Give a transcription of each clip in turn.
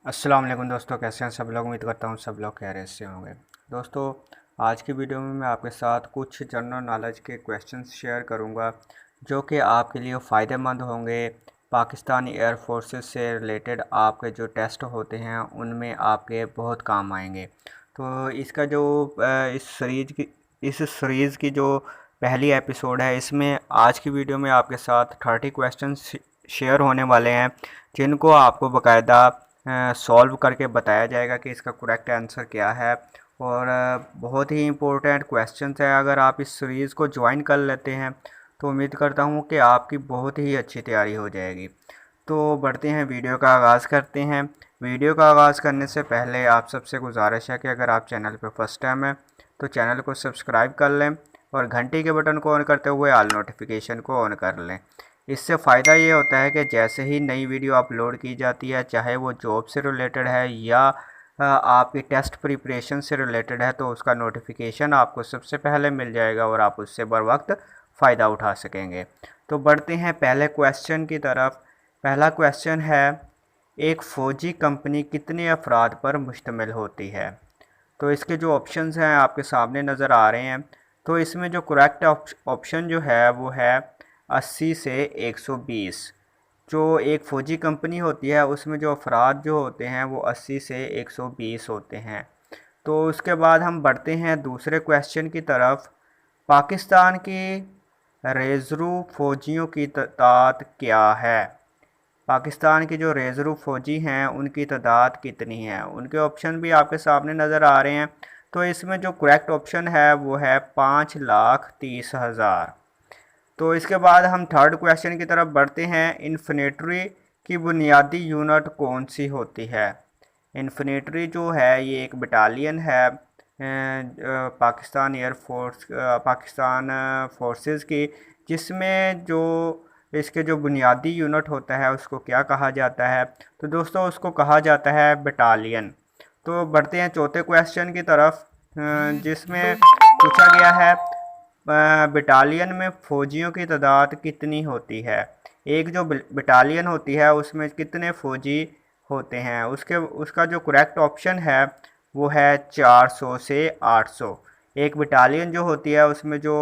अस्सलाम वालेकुम दोस्तों, कैसे हैं सब लोग। उम्मीद करता हूँ सब लोग खैरियत से होंगे। दोस्तों, आज की वीडियो में मैं आपके साथ कुछ जनरल नॉलेज के क्वेश्चंस शेयर करूँगा जो कि आपके लिए फ़ायदेमंद होंगे। पाकिस्तानी एयर फोर्सेस से रिलेटेड आपके जो टेस्ट होते हैं उनमें आपके बहुत काम आएंगे। तो इसका जो इस सीरीज़ की जो पहली एपिसोड है, इसमें आज की वीडियो में आपके साथ 30 क्वेश्चंस शेयर होने वाले हैं जिनको आपको बाकायदा सॉल्व करके बताया जाएगा कि इसका करेक्ट आंसर क्या है। और बहुत ही इम्पोर्टेंट क्वेश्चंस है। अगर आप इस सीरीज़ को ज्वाइन कर लेते हैं तो उम्मीद करता हूँ कि आपकी बहुत ही अच्छी तैयारी हो जाएगी। तो बढ़ते हैं, वीडियो का आगाज़ करते हैं। वीडियो का आगाज़ करने से पहले आप सबसे गुजारिश है कि अगर आप चैनल पर फर्स्ट टाइम है तो चैनल को सब्सक्राइब कर लें और घंटी के बटन को ऑन करते हुए ऑल नोटिफिकेशन को ऑन कर लें। इससे फ़ायदा ये होता है कि जैसे ही नई वीडियो अपलोड की जाती है, चाहे वो जॉब से रिलेटेड है या आपकी टेस्ट प्रिपरेशन से रिलेटेड है, तो उसका नोटिफिकेशन आपको सबसे पहले मिल जाएगा और आप उससे बर वक्त फ़ायदा उठा सकेंगे। तो बढ़ते हैं पहले क्वेश्चन की तरफ। पहला क्वेश्चन है, एक फ़ौजी कंपनी कितने अफराद पर मुश्तमिल होती है। तो इसके जो ऑप्शंस हैं आपके सामने नज़र आ रहे हैं। तो इसमें जो करेक्ट ऑप्शन जो है वो है 80 से 120। जो एक फ़ौजी कंपनी होती है उसमें जो अफराद जो होते हैं वो 80 से 120 होते हैं। तो उसके बाद हम बढ़ते हैं दूसरे क्वेश्चन की तरफ। पाकिस्तान की रिजर्व फ़ौजियों की तादाद क्या है। पाकिस्तान के जो रिजर्व फ़ौजी हैं उनकी तादाद कितनी है। उनके ऑप्शन भी आपके सामने नज़र आ रहे हैं। तो इसमें जो करेक्ट ऑप्शन है वो है 5,30,000। तो इसके बाद हम थर्ड क्वेश्चन की तरफ बढ़ते हैं। इन्फिनिट्री की बुनियादी यूनिट कौन सी होती है। इन्फिनिट्री जो है ये एक बटालियन है Pakistan air force Pakistan forces की, जिसमें जो इसके जो बुनियादी यूनिट होता है उसको क्या कहा जाता है। तो दोस्तों उसको कहा जाता है बटालियन। तो बढ़ते हैं चौथे क्वेश्चन की तरफ, जिसमें पूछा गया है बटालियन में फ़ौजियों की तादाद कितनी होती है। एक जो बटालियन होती है उसमें कितने फ़ौजी होते हैं। उसका जो करेक्ट ऑप्शन है वो है 400 से 800। एक बटालियन जो होती है उसमें जो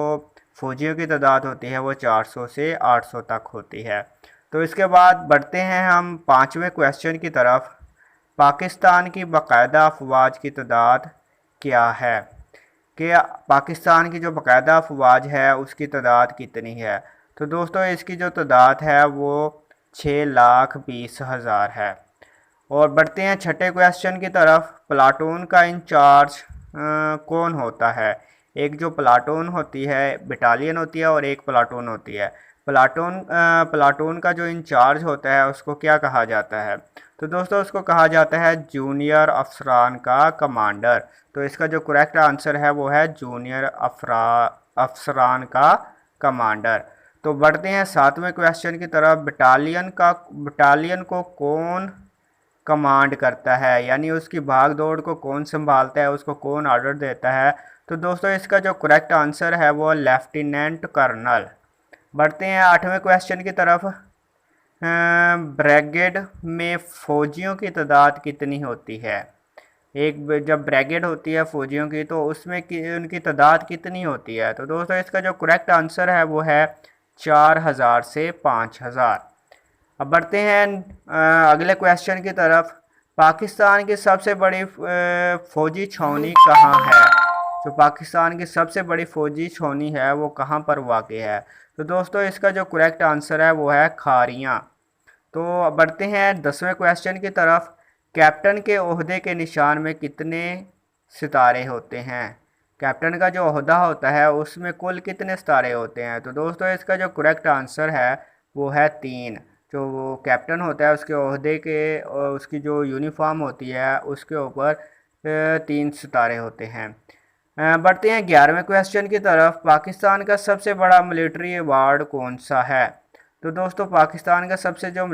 फ़ौजियों की तादाद होती है वो 400 से 800 तक होती है। तो इसके बाद बढ़ते हैं हम पाँचवें क्वेश्चन की तरफ। पाकिस्तान की बाकायदा अफवाज की तादाद क्या है। कि पाकिस्तान की जो बाकायदा अफवाज है उसकी तादाद कितनी है। तो दोस्तों इसकी जो तादाद है वो 6,20,000 है। और बढ़ते हैं छठे क्वेश्चन की तरफ। प्लाटून का इंचार्ज कौन होता है। एक जो प्लाटून होती है बटालियन होती है और एक प्लाटून होती है। प्लाटून का जो इंचार्ज होता है उसको क्या कहा जाता है। तो दोस्तों उसको कहा जाता है जूनियर अफसरान का कमांडर। तो इसका जो करेक्ट आंसर है वो है जूनियर अफसरान का कमांडर। तो बढ़ते हैं सातवें क्वेश्चन की तरफ। बटालियन को कौन कमांड करता है, यानी उसकी भाग दौड़ को कौन संभालता है, उसको कौन ऑर्डर देता है। तो दोस्तों इसका जो करेक्ट आंसर है वो लेफ्टिनेंट कर्नल। बढ़ते हैं आठवें क्वेश्चन की तरफ। ब्रिगेड में फ़ौजियों की तादाद कितनी होती है। जब ब्रिगेड होती है फ़ौजियों की तो उसमें उनकी तादाद कितनी होती है। तो दोस्तों इसका जो करेक्ट आंसर है वो है 4,000 से 5,000। अब बढ़ते हैं अगले क्वेश्चन की तरफ। पाकिस्तान की सबसे बड़ी फ़ौजी छावनी कहाँ है। तो पाकिस्तान की सबसे बड़ी फ़ौजी छावनी है वो कहाँ पर वाक़ है। तो दोस्तों इसका जो करेक्ट आंसर है वो है खारियाँ। तो बढ़ते हैं 10वें क्वेश्चन की तरफ। कैप्टन के ओहदे के निशान में कितने सितारे होते हैं। कैप्टन का जो ओहदा होता है उसमें कुल कितने सितारे होते हैं। तो दोस्तों इसका जो करेक्ट आंसर है वो है 3। जो वो कैप्टन होता है उसके ओहदे के और उसकी जो यूनिफॉर्म होती है उसके ऊपर 3 सितारे होते हैं। बढ़ते हैं 11वें क्वेश्चन की तरफ। पाकिस्तान का सबसे बड़ा मिलिट्री अवार्ड कौन सा है। तो दोस्तों पाकिस्तान का सबसे जो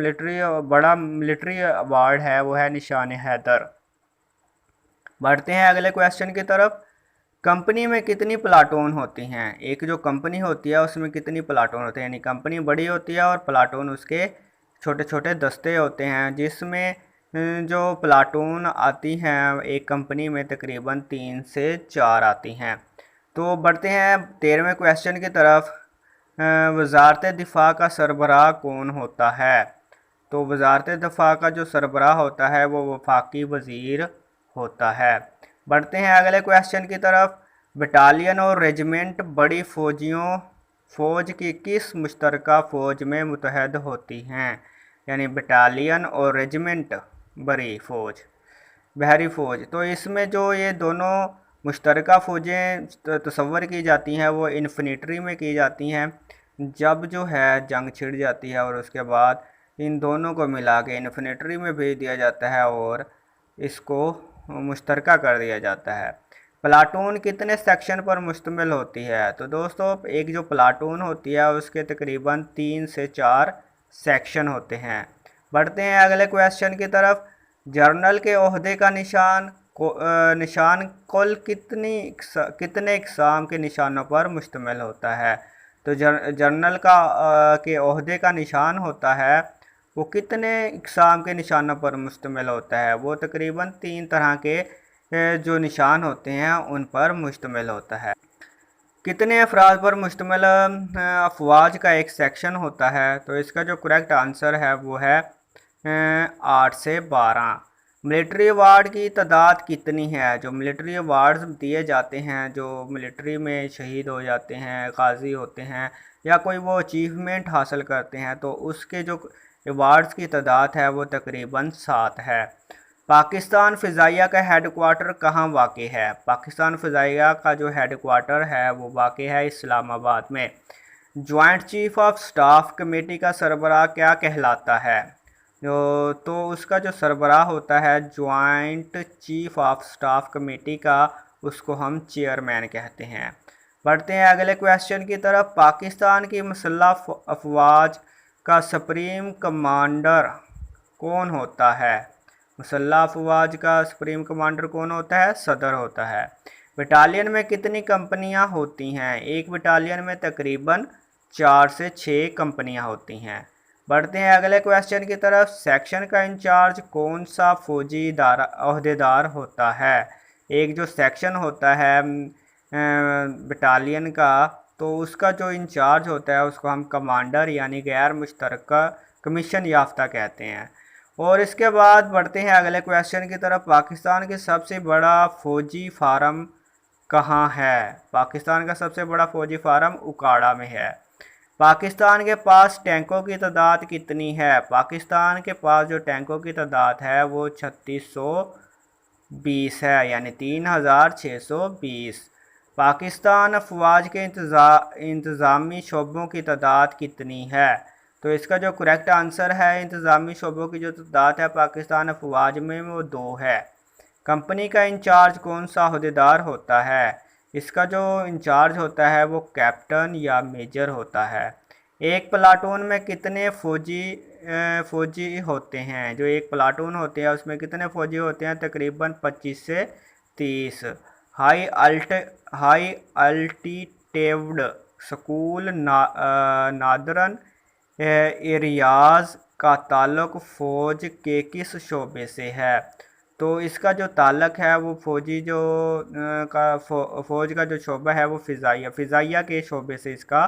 बड़ा मिलिट्री अवार्ड है वो है निशान हैदर। बढ़ते हैं अगले क्वेश्चन की तरफ। कंपनी में कितनी प्लाटून होती हैं। एक जो कंपनी होती है उसमें कितनी प्लाटून होते हैं, यानी कंपनी बड़ी होती है और प्लाटून उसके छोटे छोटे दस्ते होते हैं, जिसमें जो प्लाटून आती हैं एक कंपनी में तकरीबन 3 से 4 आती हैं। तो बढ़ते हैं 13वें क्वेश्चन की तरफ। वजारत दिफा का सरबराह कौन होता है? तो वजारत दिफा का जो सरबराह होता है वो वफाकी वज़ीर होता है। बढ़ते हैं अगले क्वेश्चन की तरफ। बटालियन और रेजिमेंट बड़ी फ़ौज की किस मुश्तरका फ़ौज में मुतहद होती हैं? यानी बटालियन और रेजिमेंट बड़ी फ़ौज, बहरी फ़ौज। तो इसमें जो ये दोनों मुश्तरका फ़ौजें तस्वर की जाती हैं वो इन्फिनिट्री में की जाती हैं। जब जो है जंग छिड़ जाती है और उसके बाद इन दोनों को मिला के इन्फिनिट्री में भेज दिया जाता है और इसको मुश्तरका कर दिया जाता है। प्लाटून कितने सेक्शन पर मुश्तमिल होती है? तो दोस्तों एक जो प्लाटून होती है उसके तकरीबन 3 से 4 सेक्शन होते हैं। बढ़ते हैं अगले क्वेश्चन की तरफ। जर्नल के ओहदे का निशान कुल कितने इकसाम के निशानों पर मुश्तमिल होता है? तो जर्नल के ओहदे का निशान होता है वो कितने इकसाम के निशानों पर मुश्तमिल होता है? वो तकरीबन 3 तरह के जो निशान होते हैं उन पर मुश्तमिल होता है। कितने अफराद पर मुश्तमिल अफवाज का एक सेक्शन होता है? तो इसका जो करेक्ट आंसर है वो है 8 से 12। मिलिट्री अवार्ड की तादाद कितनी है? जो मिलिट्री अवार्ड्स दिए जाते हैं, जो मिलिट्री में शहीद हो जाते हैं, गाजी होते हैं या कोई वो अचीवमेंट हासिल करते हैं, तो उसके जो अवार्ड्स की तादाद है वो तकरीबन 7 है। पाकिस्तान फ़िज़ाइया का हेडक्वार्टर कहाँ वाक़ है? पाकिस्तान फ़िज़ाइया का जो हेडक्वार्टर है वो वाक़ है इस्लामाबाद में। Joint chief of staff committee का सरबराह क्या कहलाता है? तो उसका जो सरबराह होता है joint chief of staff committee का, उसको हम चेयरमैन कहते हैं। बढ़ते हैं अगले क्वेश्चन की तरफ। पाकिस्तान की मुसल्लह अफवाज का सुप्रीम कमांडर कौन होता है? मुसल्लह अफवाज का सुप्रीम कमांडर कौन होता है? सदर होता है। बटालियन में कितनी कंपनियां होती हैं? एक बटालियन में तकरीबन 4 से 6 कंपनियां होती हैं। बढ़ते हैं अगले क्वेश्चन की तरफ। सेक्शन का इंचार्ज कौन सा फौजी अहदेदार होता है? एक जो सेक्शन होता है बटालियन का, तो उसका जो इंचार्ज होता है उसको हम कमांडर यानी गैर मुश्तरका कमीशन याफ्ता कहते हैं। और इसके बाद बढ़ते हैं अगले क्वेश्चन की तरफ। पाकिस्तान के सबसे बड़ा फौजी फार्म कहाँ है? पाकिस्तान का सबसे बड़ा फौजी फार्म उकाड़ा में है। पाकिस्तान के पास टैंकों की तादाद कितनी है? पाकिस्तान के पास जो टैंकों की तादाद है वो 3620 है, यानी 3620। पाकिस्तान अफवाज के इंतज़ामी शोबों की तादाद कितनी है? तो इसका जो करेक्ट आंसर है इंतज़ामी शोबों की जो तादाद है पाकिस्तान अफवाज में वो 2 है। कंपनी का इंचार्ज कौन सा अहदेदार होता है? इसका जो इंचार्ज होता है वो कैप्टन या मेजर होता है। एक प्लाटून में कितने फ़ौजी होते हैं? जो एक प्लाटून होते हैं उसमें कितने फ़ौजी होते हैं? तकरीबन 25 से 30। High altitude school northern areas का ताल्लुक़ फ़ौज के किस शोबे से है? तो इसका जो ताल्लुक़ है वो फ़ौज का जो शोबा है वो फ़िज़ाइया के शोबे से इसका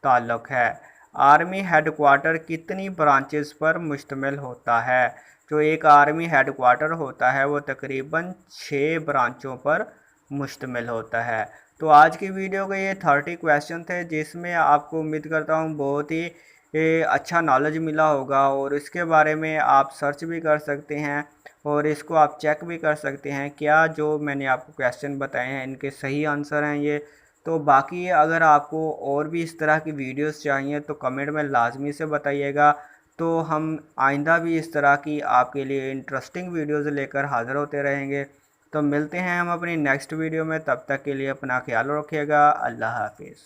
ताल्लुक़ है। आर्मी हेडक्वार्टर कितनी ब्रांचेस पर मुश्तमिल होता है? जो एक आर्मी हेडक्वार्टर होता है वो तकरीबन 6 ब्रांचों पर मुश्तमिल होता है। तो आज की वीडियो के ये 30 क्वेश्चन थे, जिसमें आपको उम्मीद करता हूँ बहुत ही अच्छा नॉलेज मिला होगा और इसके बारे में आप सर्च भी कर सकते हैं और इसको आप चेक भी कर सकते हैं क्या जो मैंने आपको क्वेश्चन बताए हैं इनके सही आंसर हैं ये। तो बाकी अगर आपको और भी इस तरह की वीडियोस चाहिए तो कमेंट में लाजमी से बताइएगा, तो हम आइंदा भी इस तरह की आपके लिए इंटरेस्टिंग वीडियोस लेकर हाज़िर होते रहेंगे। तो मिलते हैं हम अपनी नेक्स्ट वीडियो में, तब तक के लिए अपना ख्याल रखिएगा। अल्लाह हाफिज़।